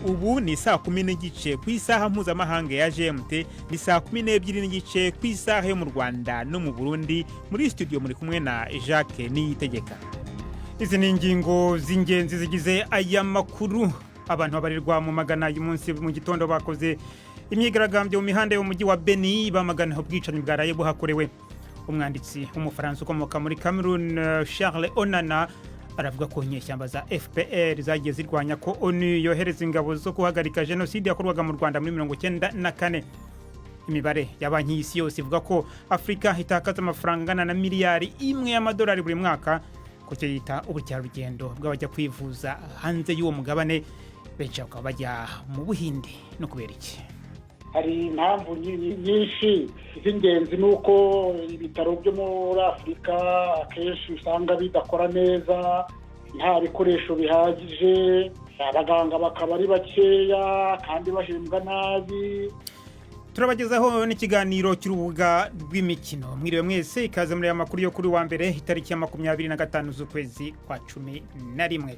ubu ni saa 10 n'igice ku isaha mpuzamahanga ya GMT, ni saa 12 n'igice ku isaha yo mu Rwanda no mu Burundi. Muri studio muri kumwe na Jacques Niyitegeka. Izi ni ingingo z'ingenzi zigize aya makuru. Abantu babarirwa mu magana y'umunsi mu gitondo bakoze imyigaragambyo mu mihanda yo mu mujyi wa Beni bamagana ubwicanyi bwaraye buhakorewe. Umwanditsi w'umufaransa ukomoka muri Cameroon, Charles Onana, aravuga ko inyeshyamba za FPR zagiye zirwanya ko ONU yohereza ingabo zo guhagarika jenoside yakorwaga mu Rwanda muri 1994. Imibare ya banki y'isi yose ivuga ko Afrika itakaza amafaranga angana na miliyari 1 y'amadolari buri mwaka kuko yita ubukerarugendo bw'abajya kwivuza hanze y'uwo mugabane, benshi bakaba bajya mu Buhinde. No kubera iki? Hari impamvu nyinshi z'ingenzi, nuko ibitaro byo muri Afrika akenshi usanga bidakora neza, nta bikoresho bihagije, abaganga bakaba ari bakeya kandi bahembwa nabi. Turabagezaho n'ikiganiro cy'urubuga rw'imikino. Mwiriwe mwese, ikaze muri aya makuru yo kuri wa mbere itariki ya 25 z'ukwezi kwa 11.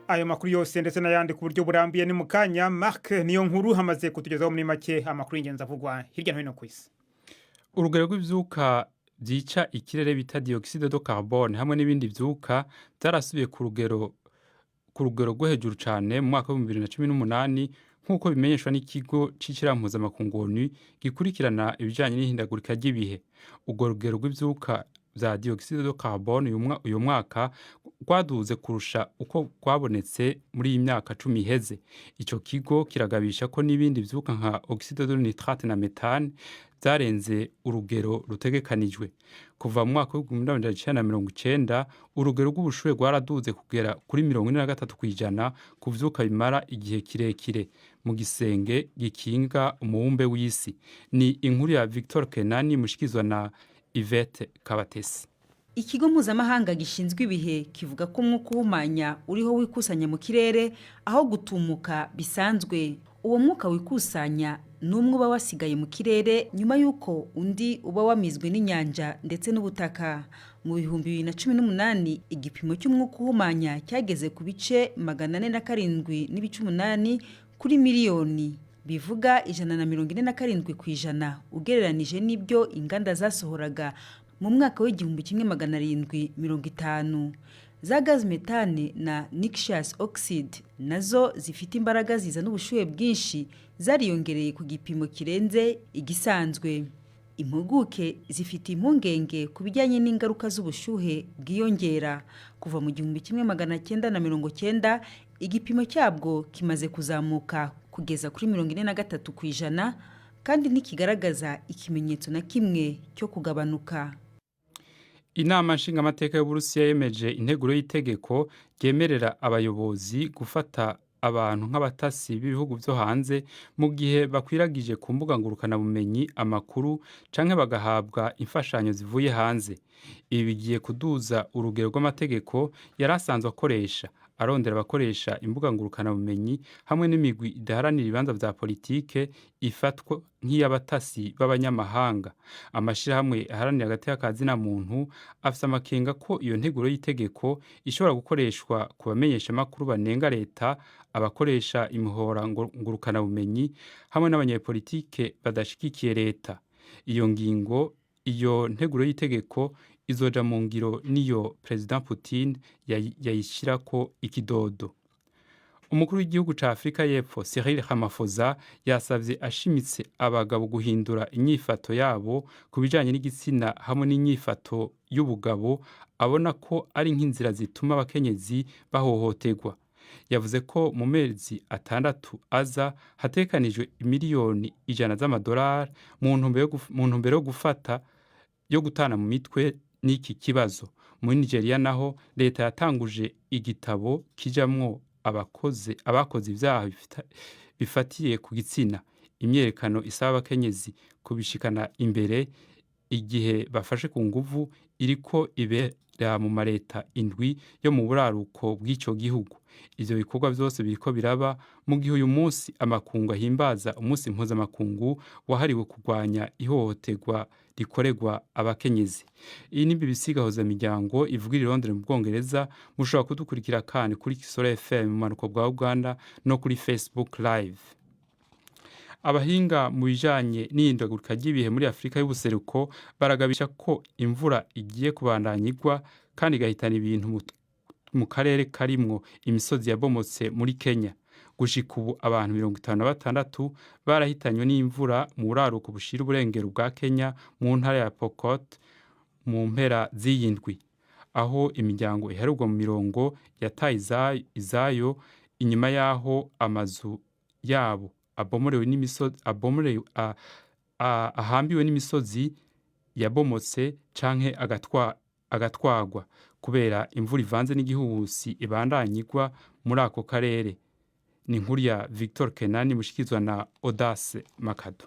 Ayo makuru yose ndetse n'ayandi ku buryo burambiye ni mukanya. Mark niyo nkuru hamaze kutugezaho muri make amakuru y'ingenzi avugwa hirya no hino ku isi. Urugero rw'ivyuka byica ikirere bita dioxide de carbone hamwe n'ibindi vyuka byarasubiye ku rugero rwo hejuru cyane mu mwaka wa 2018 nk'uko bimenyeshwa n'ikigo c'ishirahamwe ONU gikurikirana ibijanye n'ihindagurika ry'ibihe. Urwo rugero rw'ivyuka za dioxide de carbone uyu mwaka rwaduze kurusha uko rwabonetse muri iyi myaka 10 iheze. Ico kigo kiragabisha ko n'ibindi vyuka nka oxyde de nitrate na methane zarenze urugero rutegekanijwe. Kuva mu mwaka wa 1990 urugero rw'ubushuhe rwaraduze kugera kuri 43% ku vyuka bimara igihe kirekire mu gisenge gikinga umubumbe w'isi. Ni inkuru ya Victor Kenani mushikizwa na Yvette Kabatesi. Ikigo mpuzamahanga gishinzwe ibihe kivuga ko umwuka uhumanya uriho wikusanya mu kirere aho gutumuka bisanzwe. Uwo mwuka wikusanya n'umwe uba wasigaye mu kirere nyuma y'uko undi uba wamizwe n'inyanja ndetse n'ubutaka. Mu 2018 igipimo cy'umwuka uhumanya cyageze ku bice 407.8 kuri miliyoni, bivuga 147% ugereranije n'ibyo inganda zasohoraga mu mwaka w'1750. Za gaz methane na nitrous oxide nazo zifite imbaraga zizana ubushuhe bwinshi zariyongereye ku gipimo kirenze igisanzwe. Impuguke zifite impungenge ku bijyanye n'ingaruka z'ubushuhe bwiyongera. Kuva mu 1990 igipimo cyabwo kimaze kuzamuka kugeza kuri 43% kandi ntikigaragaza ikimenyetso na kimwe cyo kugabanuka. Inama nshingamateka y'Uburusiya yemeje integuro y'itegeko ryemerera abayobozi gufata abantu nk'abatasi b'ibihugu byo hanze mu gihe bakwiragije ku mbuga ngurukana bumenyi amakuru canke bagahabwa imfashanyo zivuye hanze. Ibi bigiye kuduza urugero rw'amategeko yarasanzwe akoresha arondera abakoresha imbuga ngurukana bumenyi hamwe n'imigwi idaharanira ibibanza vya politike ifatwa nk'iy'abatasi b'abanyamahanga. Amashirahamwe aharanira hagati y'akazi na muntu afise amakenga ko iyo nteguro y'itegeko ishobora gukoreshwa ku bamenyesha makuru banenga leta, abakoresha imihora ngurukana bumenyi hamwe n'abanyepolitike badashigikiye leta. Iyo nteguro y'itegeko izoja mu ngiro niyo President Putin yayishirako ikidodo. Umukuru w'igihugu ca Afrika y'Epfo Cyril Ramaphosa yasavye ashimitse abagabo guhindura inyifato yabo kubijanye n'igitsina hamwe n'inyifato y'ubugabo abona ko ari nk'inzira zituma abakenyezi bahohoterwa. Yavuze ko mu mezi 6 aza hatekanijwe miliyoni 100 z'amadolari mu ntumbero yo gufata yo gutana mu mitwe n'iki kibazo. Muri Nigeria naho leta yatanguje igitabo kijamwo abakoze ivyaha bifatiye ku gitsina. Imyerekano isaba abakenyezi kubishikana imbere igihe bafashe ku nguvu iriko ibera mu mareta indwi yo mu buraruko bw'ico gihugu. Ivyo bikorwa vyose biriko biraba mu gihe uyu munsi amakungu ahimbaza umunsi mpuzamakungu wahariwe kurwanya ihohoterwa rikorerwa abakenyezi. Iyi ni BBC Gahuzamiryango ivugira i Londres mu Bwongereza. Mushobora kudukurikira kandi kuri Kisoro FM mu manuko bwa Uganda no kuri Facebook Live. Abahinga mu bijanye n'ihindagurika ry'ibihe muri Afrika y'ubuseruko baragabisha ko imvura igiye kubandanya igwa kandi igahitana ibintu mu karere karimwo imisozi yabomotse muri Kenya. Gushika ubu abantu 56 barahitanywe n'imvura mu buraruko bushira uburengero bwa Kenya mu ntara ya Pokot mu mpera z'iyindwi, aho imiryango iharurwa mu mirongo yataye izayo inyuma yaho amazu yabo ahambiwe n'imisozi yabomotse canke agatwagwa kubera imvura ivanze n'igihuhusi ibandanya igwa muri ako karere. Ni inkuru ya Victor Kenani mushikizwa na Audace Makado.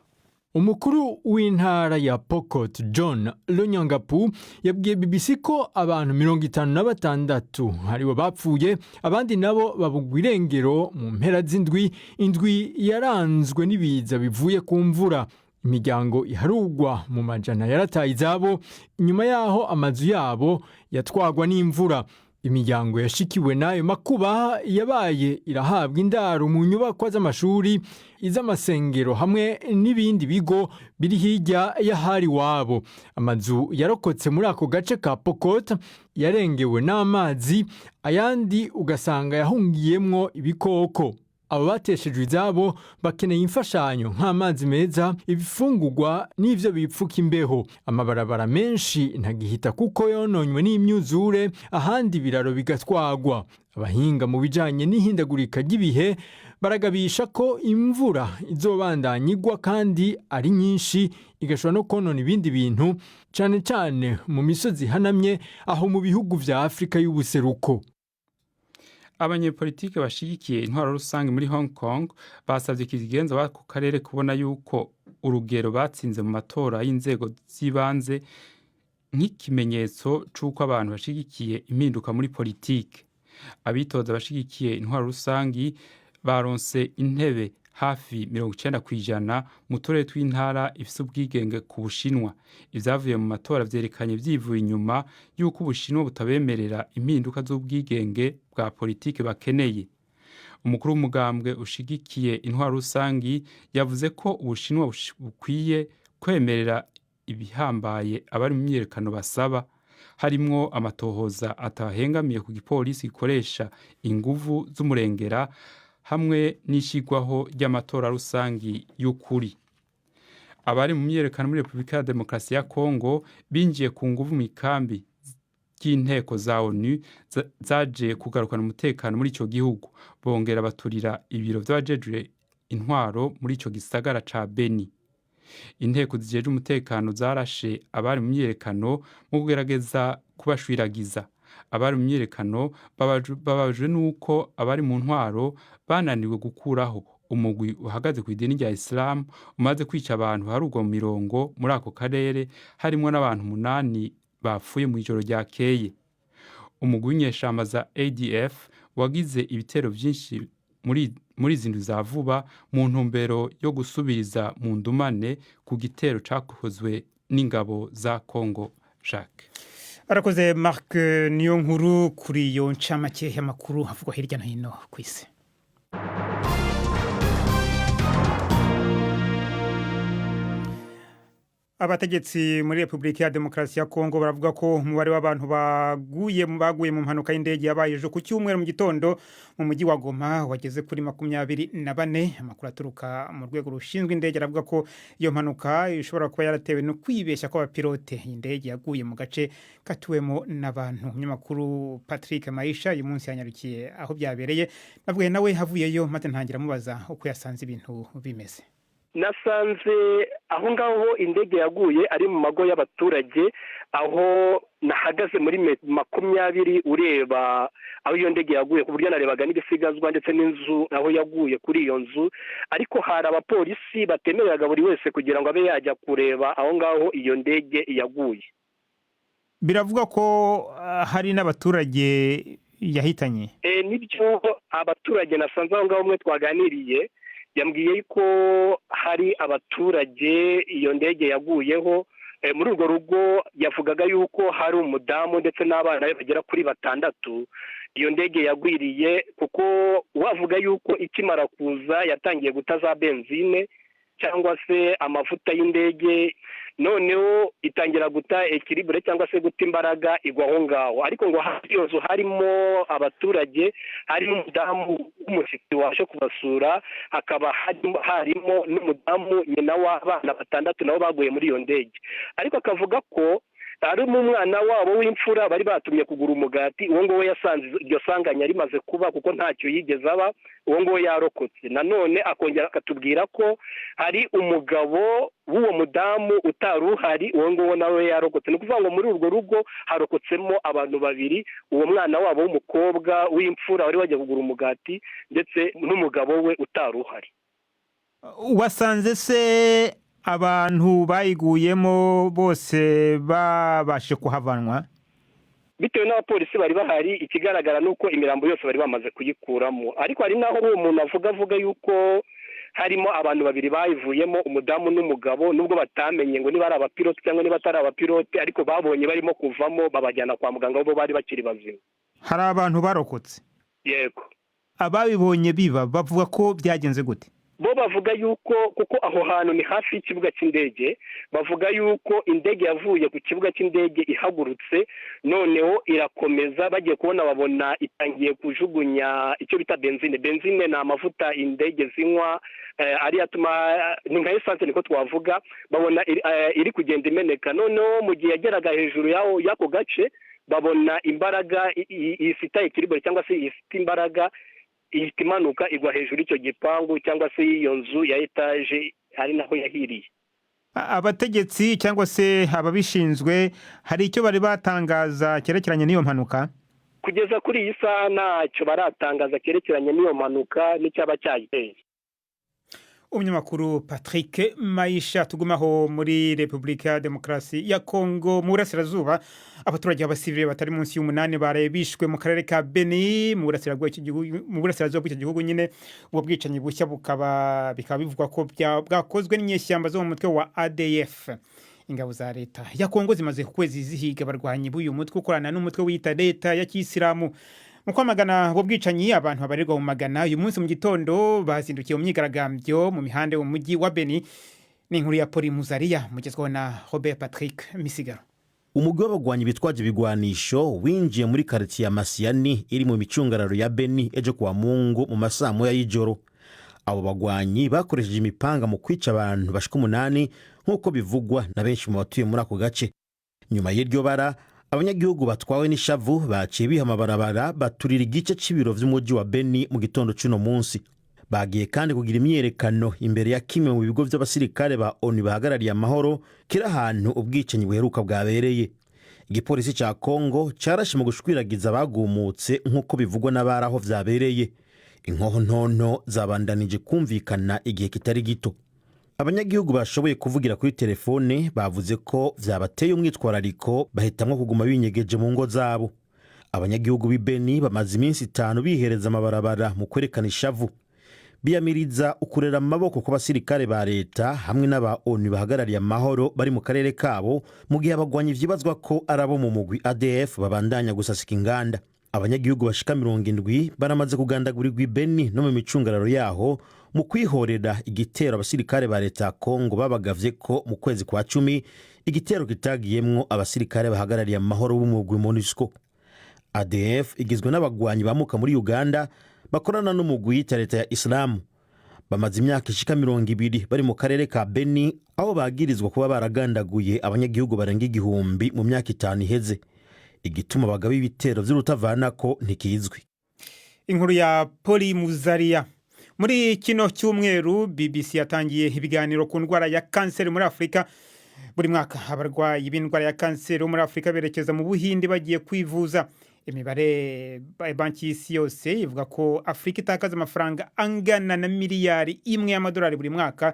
Umukuru w'intara ya Pokot John Lonyangapu yabwiye BBC ko abantu 56 haribo bapfuye, abandi nabo babugwa irengero mu mpera z'indwi yaranzwe n'ibiza bivuye ku mvura. Imiryango iharugwa mu majana yarataye izabo inyuma yaho amazu yabo yatwagwa n'imvura. Imiryango yashikiwe nayo makuba yabaye irahabwa indaro mu nyubakwa z'amashuri, iz'amasengero hamwe n'ibindi bigo biri hirya y'ahari wabo. Amazu yarokotse muri ako gace ka Pokot yarengewe n'amazi, ayandi ugasanga yahungiyemwo ibikoko. Abo bateshejwe izabo bakeneye imfashanyo nk'amazi meza, ibifungurwa n'ivyo bipfuka imbeho. Amabarabara menshi ntagihita kuko yononywe n'imyuzure, ahandi ibiraro bigatwagwa. Abahinga mu bijanye n'ihindagurika ry'ibihe baragabisha ko imvura izobandanya igwa kandi ari nyinshi, igashobora no konona ibindi bintu, cane cane mu misozi ihanamye aho mu bihugu vya Afrika y'ubuseruko. Abanyepolitike bashigikiye intwaro rusange muri Hong Kong basavye ikigenza bako karere kubona yuko urugero batsinze mu matora y'inzego z'ibanze nk'ikimenyetso c'uko abantu bashigikiye impinduka muri politike. Abitoza bashigikiye intwaro rusange baronse intebe hafi 90% mu turere tw'intara ifise ubwigenge ku Bushinwa. Ivyavuye mu matora vyerekanye vyivuye inyuma yuko Ubushinwa butabemerera impinduka z'ubwigenge bwa politike bakeneye. Umukuru w'umugambwe ushigikiye intwaro rusangi yavuze ko Ubushinwa bukwiye kwemerera ibihambaye abari mu myiyerekano basaba, harimwo amatohoza atahengamiye ku gipolisi gikoresha inguvu z'umurengera hamwe n'ishigwaho ry'amatora rusangi y'ukuri. Abari mu myiyerekano muri Republika ya Demokarasi ya Kongo binjiye ku nguvu mu ikambi y'inteko za ONU zaje kugarukana umutekano muri ico gihugu, bongera baturira ibiro vy'abajejwe intwaro muri ico gisagara ca Beni. Inteko zijeje umutekano zarashe abari mu myiyerekano mu kugerageza kubashwiragiza. Abari mu myiyerekano babajwe nuko abari mu ntwaro bananiwe gukuraho umugwi uhagaze ku idini rya Islam umaze kwica abantu harugwa mu mirongo muri ako karere, harimo n'abantu 8 bapfuye mu ijoro ryakeye. Umugwi w'inyeshamba za ADF wagize ibitero vyinshi muri zindu za vuba mu ntumbero yo gusubiriza mu ndumane ku gitero cakozwe n'ingabo za Congo. Jacques arakoze Marc niyo nkuru kuri iyo ncamake y'amakuru havugwa hirya no hino ku isi. Abategetsi muri Republika ya Demokarasi ya Kongo baravuga ko umubare w'abantu baguye mu mpanuka y'indege yabaye ejo ku cyumweru mu gitondo mu mujyi wa Goma wageze kuri 24. Amakuru aturuka mu rwego rushinzwe indege aravuga ko iyo mpanuka ishobora kuba yaratewe no kwibeshya kw'abapilote. Indege yaguye mu gace katuwemo n'abantu. Umunyamakuru Patrick Maisha uyu munsi yanyarukiye aho byabereye, navuye nawe havuyeyo maze ntangira mubaza uko yasanze ibintu bimeze. nasanze aho ngaho indege yaguye ari mu mago y'abaturage, aho nahagaze muri 20 ureba aho iyo ndege yaguye, ku buryo narebaga n'ibisigazwa ndetse n'inzu aho yaguye kuri iyo nzu, ariko hari abapolisi batemereraga buri wese kugira ngo abe yajya kureba aho ngaho iyo ndege yaguye. Biravuga ko hari n'abaturage yahitanye. Nibyo, abaturage nasanze aho ngaho umwe twaganiriye yambwiye ko hari abaturage iyo ndege yaguyeho. Muri urwo rugo yavugaga yuko hari umudamu ndetse n'abana be bagera kuri 6 iyo ndege yagwiriye, kuko wavuga yuko ikimara kuza yatangiye guta za benzine cyangwa se amavuta y'indege, noneho itangira guta ekilibre cyangwa se guta imbaraga igwa aho ngaho. Ariko ngo hafi yose harimo abaturage, harimo umudamu w'umushyitsi waje kubasura, hakaba harimo n'umudamu nyina w'abana 6 nabo baguye muri iyo ndege. Ariko akavuga ko ari umwana wabo w'imfura bari batumye kugura umugati, uwo ngo we yasanze iryo sanganya rimaze kuba kuko ntacyo yigeze aba, uwo ngo yarokotse. Nanone akongera akatubwira ko hari umugabo w'uwo mudamu utaruhari, uwo ngo nawe yarokotse. Ni ukuvuga ngo muri urwo rugo harokotsemo abantu 2, uwo mwana wabo w'umukobwa w'imfura wari wajya kugura umugati ndetse n'umugabo we utaruhari. Wasanze se abantu bayiguyemo bose babashe kuhavanwa? Bitewe n'abapolisi bari bahari, ikigaragara nuko imirambo yose bari bamaze kuyikuramo. Ariko hari naho uwo muntu avuga yuko harimo abantu 2 bayivuyemo, umudamu n'umugabo, nubwo batamenye ngo niba ari abapilote cyangwa niba atari abapilote, ariko babonye barimo kuvamo babajyana kwa muganga bo bari bakiri bazima. Hari abantu barokotse? Yego. Ababibonye biba bavuga ko byagenze gute? Bo bavuga yuko kuko aho hantu ni hafi y'ikibuga cy'indege, bavuga yuko indege yavuye ku kibuga cy'indege ihagurutse, noneho irakomeza, bagiye kubona babona itangiye kujugunya icyo bita benzine. Benzine ni amavuta indege zinywa, ari atuma ni nka essence niko twavuga, babona iri kugenda imeneka. Noneho mu gihe yageraga hejuru y'ako gace, babona imbaraga ifite ekilibre cyangwa se ifite imbaraga ihita imanuka igwa hejuru icyo gipangu cyangwa se iyo nzu ya etaje, ari naho yahiriye. Abategetsi cyangwa se ababishinzwe hari icyo bari batangaza cyerekeranye n'iyo mpanuka? Kugeza kuri iyi saha ntacyo baratangaza cyerekeranye n'iyo mpanuka n'icyaba cyayiteye. Umunyamakuru Patrick Maisha. Tugumaho muri Republika ya Demokarasi ya Kongo, mu burasirazuba abaturage b'abasivile batari munsi y'8 baraye bishwe mu karere ka Beni mu burasirazuba bw'icyo gihugu nyine. Ubwo bwicanyi bushya bikaba bivugwa ko bwakozwe n'inyeshyamba zo mu mutwe wa ADF. Ingabo za leta ya Kongo zimaze kwezi zihiga abarwanyi b'uyu mutwe ukorana n'umutwe wita leta ya Kisilamu. Mu kwamagana ubwo bwicanyi, abantu babarirwa mu magana uyu munsi mu gitondo bazindukiye mu myigaragambyo mu mihanda yo mu mujyi wa Beni. Ni inkuru ya Poli Muzaria mugezweho na Robert Patrick Misigaro. Umugwi w'abagwanyi bitwaje ibigwanisho winjiye muri quartier ya Masiani iri mu micungararo ya Beni ejo kuwa Mungu mu masaa moya y'ijoro. Abo bagwanyi bakoresheje imipanga mu kwica abantu bashika 8 nk'uko bivugwa na benshi mu batuye muri ako gace. Nyuma y'iryo bara, abanyagihugu batwawe n'ishavu baciye biha amabarabara baturira igice c'ibiro vy'umujyi wa Beni mu gitondo cy'uno munsi. Bagiye kandi kugira imyerekano imbere ya kimwe mu bigo by'abasirikare ba ONU bahagarariye amahoro kira ahantu ubwicanyi buheruka bwabereye. Igipolisi ca Kongo carashe mu gushwiragiza abagumutse nk'uko bivugwa n'abaraho vyabereye. Inkoho ntonto zabandanije kumvikana igihe kitari gito. Abanyagihugu bashoboye kuvugira kuri telefone bavuze ko vyabateye umwitwarariko bahitamwo kuguma binyegeje mu ngo zabo. Abanyagihugu b'Ibeni bamaze iminsi 5 bihereza amabarabara mu kwerekana ishavu. Biyamiriza ukurera amaboko ku basirikare ba leta hamwe n'aba ONU bahagarariye amahoro bari mu karere kabo, mu gihe abagwanyi vyibazwa ko arabo mu mugwi ADF babandanya gusasika inganda. Abanyagihugu bashika 70 baramaze kugandagurirwa Beni no mu micungararo yaho mu kwihorera igitero abasirikare ba leta ya Kongo babagavye ko mu kwezi kwa 10 igitero kitagiyemwo abasirikare bahagarariye amahoro b'umugwi MONUSCO. ADF igizwe n'abagwanyi bamuka muri Uganda bakorana n'umugwi wa leta ya Islam. Bamaze imyaka ishika 200 bari mu karere ka Beni aho bagirizwa kuba baragandaguye abanyagihugu barenga 1000 mu myaka 5 iheze. Igituma bagaba ibitero vy'urutavanako ntikizwi. Inkuru ya Poli Muzaria. muri kino cyumweru BBC yatangiye ibiganiro ku ndwara ya kanseri muri Afurika. Buri mwaka abarwayi b'indwara ya kanseri muri Afurika berekeza mu Buhinde bagiye kwivuza. Imibare banki y'isi yose ivuga ko Afurika itakaza amafaranga angana na miliyari imwe y'amadolari buri mwaka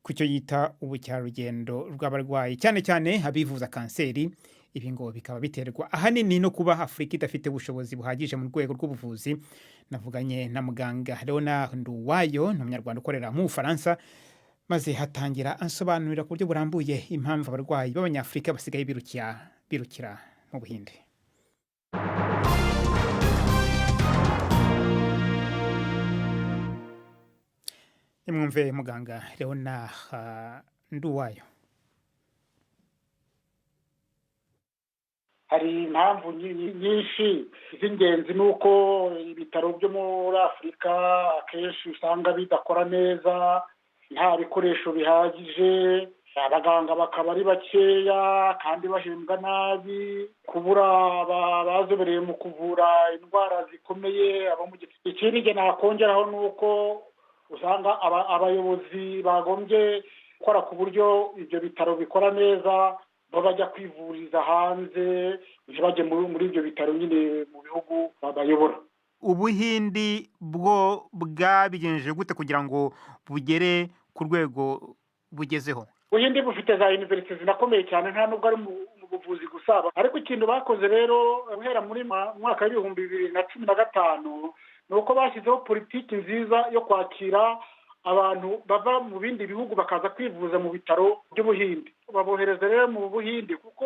ku cyo yita ubukerarugendo rw'abarwayi, cyane cyane abivuza kanseri. Ibi ngo bikaba biterwa ahanini no kuba Afurika idafite ubushobozi buhagije mu rwego rw'ubuvuzi. Navuganye na muganga Leonard Nduwayo, ni umunyarwanda ukorera mu Bufaransa, maze hatangira ansobanurira ku buryo burambuye impamvu abarwayi b'Abanyafurika basigaye birukira mu Buhinde. Nimwumve muganga Leonard Nduwayo. hari impamvu nyinshi z'ingenzi nuko ibitaro byo muri Afurika akenshi usanga bidakora neza, nta bikoresho bihagije, abaganga bakaba ari bakeya kandi bahembwa nabi, kubura abazobereye mu kuvura indwara zikomeye. Ikindi njye nakongeraho nuko usanga abayobozi bagombye gukora ku buryo ibyo bitaro bikora neza, bajya kwivuriza hanze, ntibajye muri ibyo bitaro nyine mu bihugu bayobora. Ubuhindi bwo bwabigenjeje gute kugira ngo bugere ku rwego bugezeho? Ubuhindi bufite za university zinakomeye cyane, nta nubwo ari mu buvuzi gusa, ariko ikintu bakoze rero guhera muri mwaka w'ibihumbi 2015 ni uko bashyizeho politiki nziza yo kwakira abantu bava mu bindi bihugu bakaza kwivuza mu bitaro by'Ubuhindi. Babohereza rero mu Buhindi kuko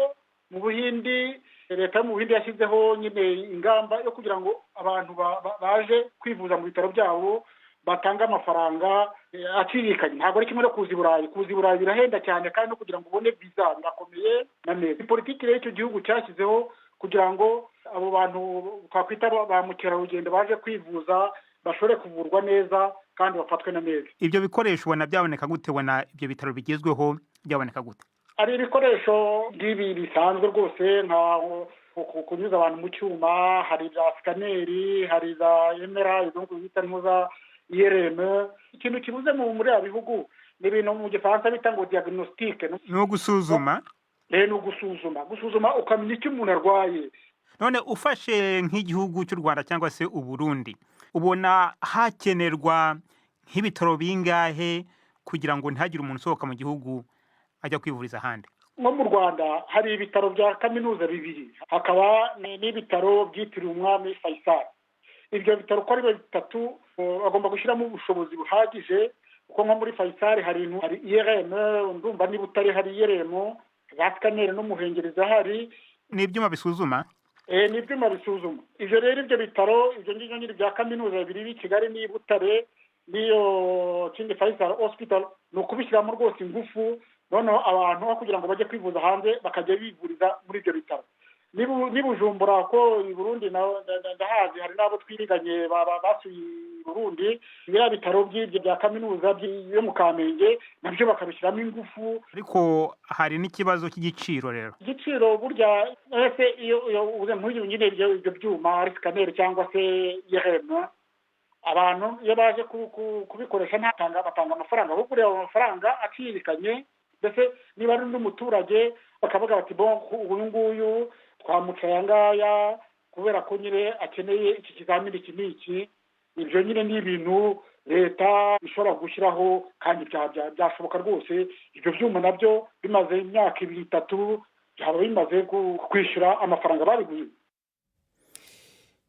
mu Buhindi leta yo mu Buhindi yashyizeho nyine ingamba yo kugira ngo abantu baje kwivuza mu bitaro byabo batanga amafaranga acirikanye. Ntabwo ari kimwe no kuza i Burayi. Kuza i Burayi birahenda cyane, kandi no kugira ngo ubone visa birakomeye na neza. Politiki rero icyo gihugu cyashyizeho kugira ngo abo bantu twakwita ba mukerarugendo baje kwivuza bashobore kuvurwa neza kandi bafatwe na neza. Ibyo bikoresho ubona byaboneka gute? Ubona ibyo bitaro bigezweho byaboneka gute? Ari ibikoresho by'ibi bisanzwe rwose, nka kunyuza abantu mu cyuma, hari za sikaneri, hari za MRI, donc bita ntuza IRM. Ikintu kibuze muri aba bihugu ni ibintu mu Gifaransa bita ngo diagnostic, no gusuzuma. Ni gusuzuma ukamenya icyo umuntu arwaye. None ufashe nk'igihugu cy'u Rwanda cyangwa se Uburundi, ubona hakenerwa nk'ibitaro bingahe kugira ngo ntihagire umuntu usohoka mu gihugu ajya kwivuriza ahandi? Nko mu Rwanda hari ibitaro bya kaminuza 2, hakaba n'ibitaro byitiriwe umwami Faisal. Ibyo bitaro uko ari 3 bagomba gushyiramo ubushobozi buhagije, kuko nko muri Faisal hari IRM, ndumva niba utari hari IRM, za scanner n'umuhengereza hari n'ibyuma bisuzuma. N'ibyuma bisuzuma. Ibyo rero ibyo bitaro ibyo ngibyo nyine bya kaminuza 2 b'i Kigali n'i Butare n'iyo King Faisal Hospital, ni ukubishyiramo rwose ingufu, noneho abantu kugira ngo bajye kwivuza hanze bakajya bivuriza muri ibyo bitaro. Ni Bujumbura ko i Burundi ndahazi, hari n'abo twiriganye basuye i Burundi, biriya bitaro by'ibyo bya kaminuza yo mu Kamenge nabyo bakabishyiramo ingufu. Ariko hari n'ikibazo cy'igiciro rero. Igiciro burya ese iyo uze muri nyine ibyo byuma ari scanner cyangwa se IRM, abantu iyo baje kubikoresha batanga amafaranga, ahubwo ureba amafaranga acirikanye. Mbese niba ari n'umuturage bakavuga bati uyu nguyu twamucaye ngaya kubera ko nyine akeneye iki kizamini iki n'iki. Ibyo nyine ni ibintu leta ishobora gushyiraho kandi byashoboka rwose. Ibyo byuma nabyo bimaze imyaka 2-3 byaba bimaze kwishyura amafaranga babiguze.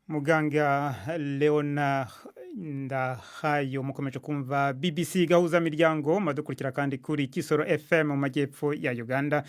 Muganga Leonard Nduwayo, mukomeje kumva BBC gahuza miryango, madukurikira kandi kuri Kisoro FM mu majyepfo ya Uganda,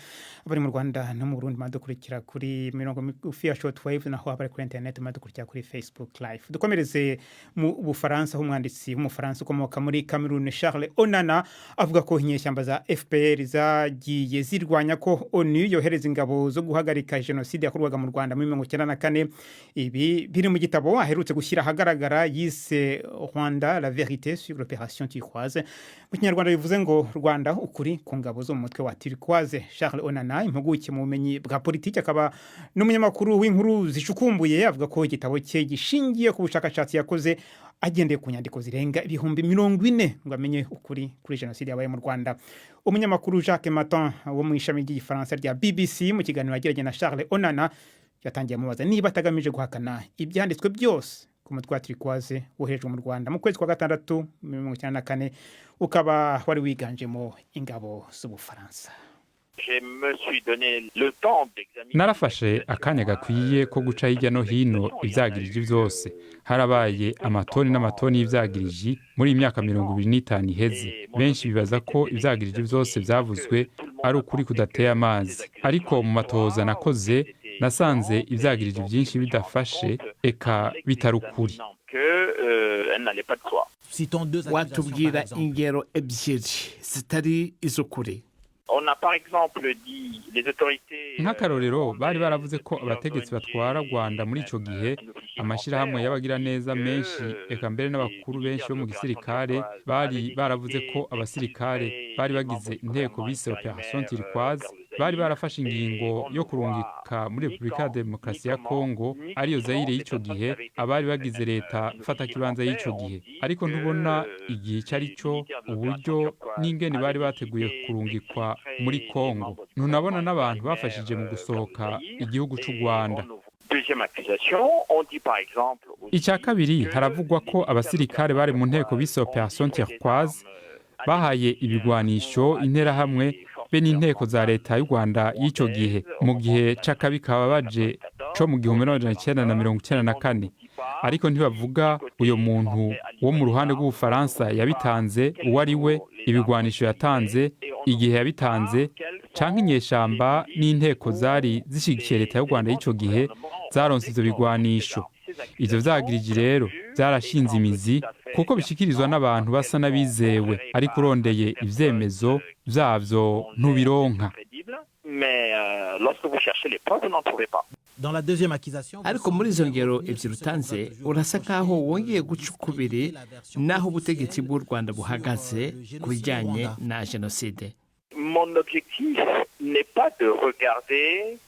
abari mu Rwanda no mu Burundi madukurikira kuri mirongo migufi ya shortwave, naho abari kuri internet madukurikira kuri Facebook live. Dukomereze mu Bufaransa, aho umwanditsi w'Umufaransa ukomoka muri Cameroon Charles Onana avuga ko inyeshyamba za FPR zagiye zirwanya ko ONU yohereza ingabo zo guhagarika jenoside yakorwaga mu Rwanda muri 1994. Ibi biri mu gitabo aherutse gushyira ahagaragara yise yise Rwanda la vérité sur l'opération Turquoise mu kinyarwanda bivuze ngo Rwanda ukuri ku ngabo zo mu mutwe wa Turquoise. Charles Onana impuguke mu bumenyi bwa politiki akaba n'umunyamakuru w'inkuru zishukumbuye avuga ko igitabo cye gishingiye ku bushakashatsi yakoze agendeye ku nyandiko zirenga 40,000 ngo amenye ukuri kuri jenoside yabaye mu Rwanda. Umunyamakuru Jacques Maton wo mu ishami ry'igifaransa rya BBC mu kiganiro yagiranye na Charles Onana yatangiye amubaza niba atagamije guhakana ibyanditswe byose ku mutwe wa Turquoise woherejwe mu Rwanda mu kwezi kwa gatandatu 1994 ukaba wari wiganjemo ingabo z'Ubufaransa. narafashe akanya gakwiye ko guca hirya no hino ivyagiriji vyose. Harabaye amatoni n'amatoni y'ivyagiriji muri imyaka 25 iheze. Benshi bibaza ko ivyagiriji vyose vyavuzwe ari ukuri kudateye amazi, ariko mu matohoza nakoze nasanze ivyagiriji vyinshi bidafashe eka bitari ukuri. watubwira ingero ebyiri zitari iz'ukuri? nk'akarorero bari baravuze ko abategetsi batwara Rwanda muri ico gihe amashirahamwe y'abagira neza menshi eka mbere n'abakuru benshi bo mu gisirikare bari baravuze ko abasirikare bari bagize inteko bise Opération Turquoise bari barafashe ingingo yo kurungika muri Republika ya Demokarasi ya Kongo ariyo Zaire y'ico gihe abari bagize leta fata kibanza y'ico gihe. Ariko ntubona igihe cari cyo uburyo n'ingene bari bateguye kurungikwa muri Kongo. Ntunabona n'abantu bafashije mu gusohoka igihugu c'u Rwanda. Icya kabiri haravugwa ko abasirikare bari mu nteko bise Opération Turquoise bahaye ibigwanisho interahamwe be n'inteko za leta y'u Rwanda y'ico gihe mu gihe c'akabi kababaje co mu 1994. Ariko ntibavuga uyo muntu wo mu ruhande rw'Ubufaransa yabitanze uwo ari we, ibigwanisho yatanze, igihe yabitanze, canke inyeshamba n'inteko zari zishigikiye leta y'u Rwanda y'ico gihe zaronse ivyo bigwanisho. Ivyo vyagiriji rero vyarashinze imizi kuko bishikirizwa n'abantu basa n'abizewe, ariko urondeye ivyemezo vyavyo ntubironka. ariko muri izo ngero ebyiri utanze urasa nk'aho wongeye guca ukubiri n'aho ubutegetsi bw'u Rwanda buhagaze ku bijyanye na jenoside.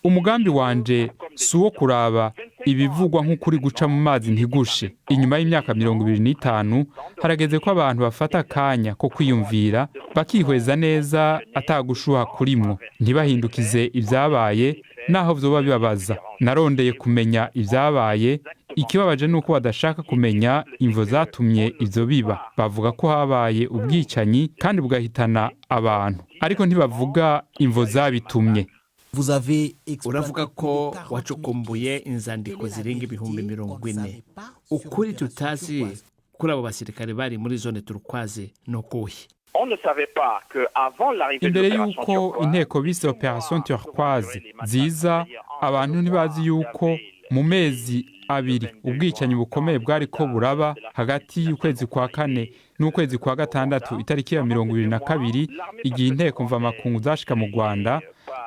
umugambi wanje si uwo kuraba ibivugwa nk'ukuri guca mu mazi ntigushe. Inyuma y'imyaka 25 harageze ko abantu bafata akanya ko kwiyumvira bakihweza neza atagushuha kurimwo, ntibahindukize ivyabaye naho vyoba bibabaza. Narondeye kumenya ivyabaye, ikibabaje nuko badashaka kumenya imvo zatumye ivyo biba. Bavuga ko habaye ubwicanyi kandi bugahitana abantu, ariko ntibavuga imvo zabitumye. uravuga ko wacukumbuye inzandiko zirenga 40,000. ukuri tutazi kuri abo basirikare bari muri zone Turquoise no kuhi? Imbere y'uko inteko bise Opération Turquoise ziza, abantu ntibazi yuko mu mezi abiri ubwicanyi bukomeye bwari ko buraba hagati y'ukwezi kwa kane n'ukwezi kwa gatandatu itariki ya 22 igihe inteko mvamakungu zashika mu Rwanda.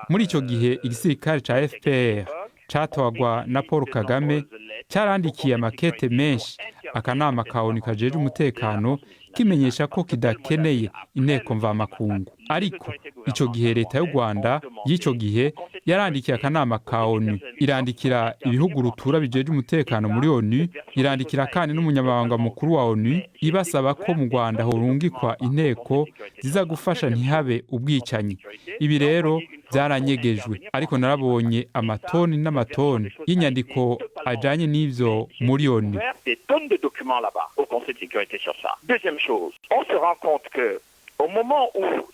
Muri ico gihe igisirikare ca FPR catwagwa na Paul Kagame cyarandikiye amakete menshi akanama kaoni kajeje umutekano kimenyesha ko kidakeneye inteko mvamakungu. Ariko ico gihe leta y'u Rwanda y'ico gihe yarandikiye akanama kaoni, irandikira ibihugu rutura bijeje umutekano muri ONU, irandikira kandi n'umunyamabanga mukuru wa ONU ibasaba ko mu Rwanda horungikwa inteko ziza gufasha ntihabe ubwicanyi. Ibi rero byaranyegejwe, ariko narabonye amatoni n'amatoni y'inyandiko ajanye n'ivyo muri ONU.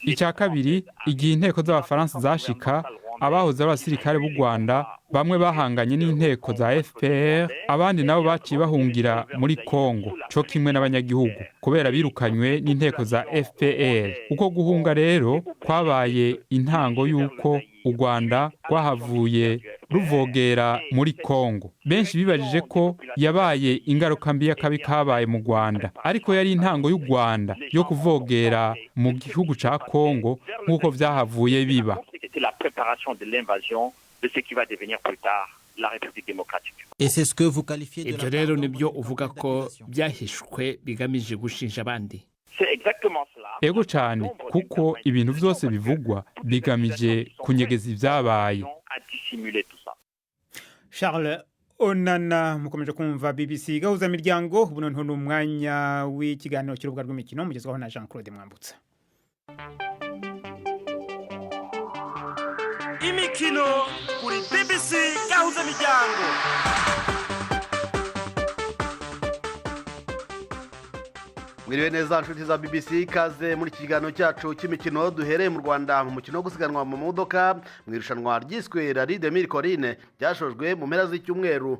Icya kabiri, igihe inteko z'Abafaransa zashika, abahoze ari abasirikare b'u Rwanda bamwe bahanganye n'inteko za FPR, abandi nabo baciye bahungira muri Kongo co kimwe n'abanyagihugu kubera birukanywe n'inteko za FPR. Uko guhunga rero kwabaye intango y'uko u Rwanda rwahavuye ruvogera muri Kongo. Benshi bibajije ko yabaye ingaruka mbi y'akabi kabaye mu Rwanda, ariko yari intango y'u Rwanda yo kuvogera mu gihugu ca Kongo nk'uko vyahavuye biba. La préparation de l'invasion de ce qui va devenir plus tard la République démocratique. Et c'est ce que vous qualifiez de ibyo rero nibyo uvuga ko byahishwe bigamije gushinja abandi. C'est exactement cela. ego cyane kuko ibintu byose bivugwa bigamije kunyegeza ibyabaye. À dissimuler tout ça. Charles Onana mukomeje kumva BBC gahuza miryango ubu noneho n'umwanya w'ikiganiro cy'urubuga rw'imikino mugezwaho na Jean-Claude Mwambutsa. Imikino kuri BBC gahuza miryango. Mwiriwe neza nshuti za BBC ikaze muri kiganiro cyacu cy'imikino duhereye mu Rwanda mu mukino wo gusiganwa mu modoka mu irushanwa ryiswe Rallye des Mille Collines ryashojwe mu mpera z'icyumweru.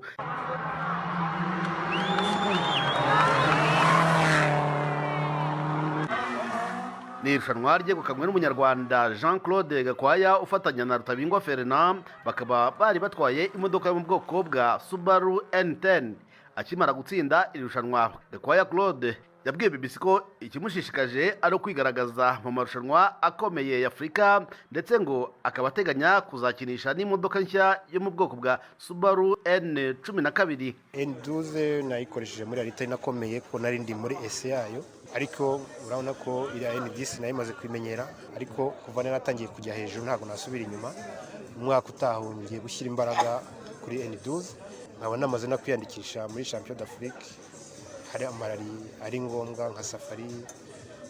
Ni irushanwa ryegukanwe n'umunyarwanda Jean-Claude Gakwaya ufatanya na Rutabingwa Fernand bakaba bari batwaye imodoka yo mu bwoko bwa Subaru N10. Akimara gutsinda irushanwa Gakwaya Claude yabwiye BBC ko ikimushishikaje ari kwigaragaza mu marushanwa akomeye ya Afrika ndetse ngo akaba ateganya kuzakinisha n'imodoka nshya yo mu bwoko bwa Subaru N12. N12 nayikoresheje muri Rallye inakomeye ko nari ndi muri ese yayo, ariko urabona ko iriya N10 nayo imaze kwimenyera, ariko kuva naratangiye kujya hejuru ntabwo nasubira inyuma. Umwaka utahungiye gushyira imbaraga kuri N12 nkaba namaze no kwiyandikisha muri Champion d'Afrique. Hari amarari ari ngombwa nka Safari,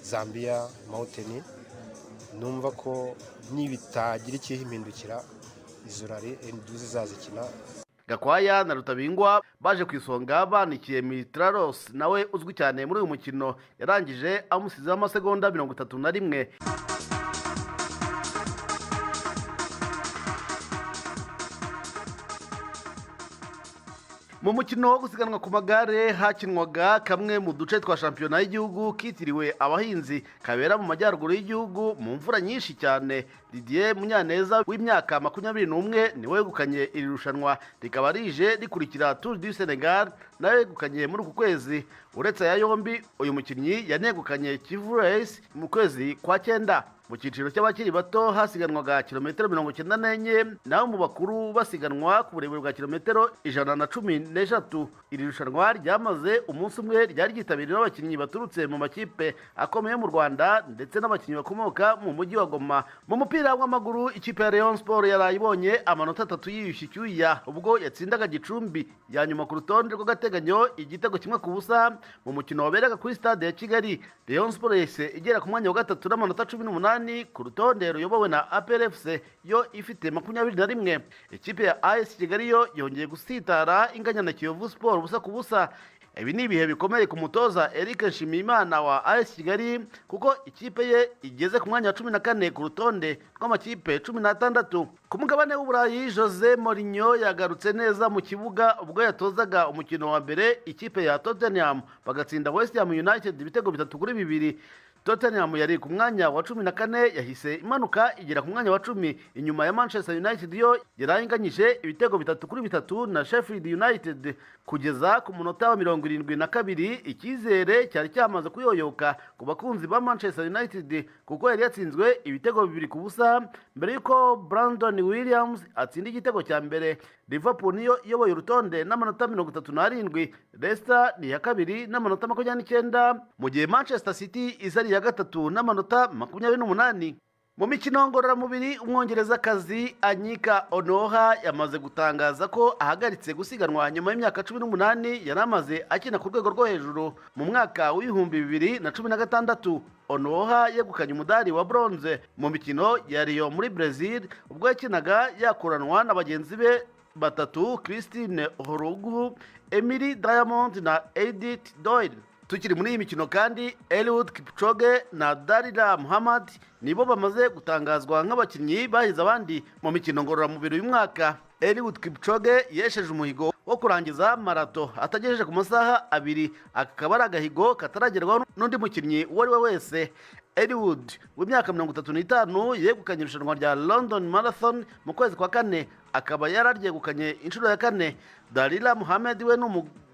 Zambia, Mountain. Numva ko nibitagira ikihimpindukira izo Rallye N12 zazikina. Gakwaya na Rutabingwa baje ku isonga banikiye Mitraros nawe uzwi cyane muri uyu mukino yarangije amusize amasegonda 31. Mu mukino wo gusiganwa ku magare hakinwaga kamwe mu duce twa shampiyona y'igihugu kitiriwe abahinzi kabera mu majyaruguru y'igihugu mu mvura nyinshi cyane. Didier Munyaneza w'imyaka 21 niwe wegukanye iri rushanwa rikaba rije rikurikira Tour du Senegal nawe wegukanye muri uku kwezi. Uretse ya yombi uyu mukinnyi yanegukanye Kivu Race mu kwezi kwa 9. Mu cyiciro cy'abakiri bato hasiganwaga kilometero 94 naho mu bakuru basiganwa ku burebure bwa kilometero 113. Iri rushanwa ryamaze umunsi umwe ryari ryitabiriwe n'abakinnyi baturutse mu makipe akomeye mu Rwanda ndetse n'abakinnyi bakomoka mu mujyi wa Goma. Mu mupira w'amaguru ikipe ya Rayon Sport yarayibonye amanota 3 yiyushye icyuya ubwo yatsindaga Gicumbi ya nyuma ku rutonde rw'agateganyo igitego kimwe ku busa mu mukino waberaga kuri stade ya Kigali. Rayon Sport yese igera ku mwanya wa gatatu n'amanota 18 ku rutonde ruyobowe na APR FC yo ifite 21. Ikipe ya AS Kigali yo yongeye gusitara inganya na Kiyovu Sport busa ku busa. Ibi ni ibihe bikomeye ku mutoza Eric Nshimiyimana wa AS Kigali kuko ikipe ye igeze ku mwanya wa 14 ku rutonde rw'amakipe 16. Ku mugabane w'Uburayi Jose Mourinho yagarutse neza mu kibuga ubwo yatozaga umukino wa mbere ikipe ya Tottenham bagatsinda West Ham United ibitego 3-2. Tottenham yari ku mwanya wa 14 yahise imanuka igera ku mwanya wa 10 inyuma ya Manchester United yo yarayinganyije ibitego 3-3 na Sheffield United kugeza ku munota wa 72. Ikizere cyari cyamaze kuyoyoka ku bakunzi ba Manchester United kuko yari yatsinzwe ibitego 2 ku busa mbere yuko Brandon Williams atsinda igitego cya mbere. Liverpool niyo iyoboye urutonde n'amanota 37. Leicester ni ya kabiri n'amanota 29 mu gihe Manchester City izari ya gatatu n'amanota 28. Mu mikino ngororamubiri umwongerezakazi Anyika Onoha yamaze gutangaza ko ahagaritse gusiganwa nyuma y'imyaka 18 yari amaze akina ku rwego rwo hejuru. Mu mwaka w'ibihumbi 2016 Onoha yegukanye umudari wa bronze mu mikino ya Rio muri Brazil ubwo yakinaga yakuranwa na bagenzi be batatu Christine Horogu, Emily Diamond na Edith Doyle. Tukiri muri iyi mikino kandi Eliud Kipchoge na Dalila Muhammad nibo bamaze gutangazwa nk'abakinnyi bahize abandi mu mikino ngororamubiri uyu mwaka. Eliud Kipchoge yesheje umuhigo wo kurangiza marato atagejeje ku masaha 2, akaba ari agahigo kataragerwaho n'undi mukinnyi uwo ari we wese. Eliud w'imyaka 35 yegukanye irushanwa rya London Marathon mu kwezi kwa 4 akaba yararyegukanye inshuro ya 4. Dalila Muhammad we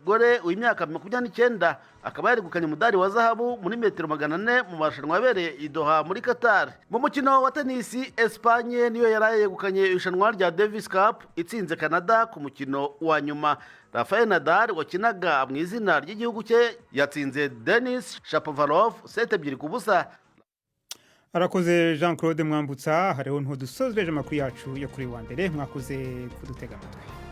gore w'imyaka 29 akaba yarigukanye umudari wa zahabu muri metero 400 mu marushanwa yabereye i Doha muri Qatar. Mu mukino wa tenisi, Espagne niyo yaraye yegukanye irushanwa rya Davis Cup itsinze Canada ku mukino wa nyuma. Rafael Nadal wakinaga mu izina ry'igihugu cye yatsinze Denis Shapovalov 7-2. Arakoze Jean Claude Mwambutsa. Hariho nto dusozereje amakuru yacu yo kuri wa mbere. Mwakoze kudutega amatwi.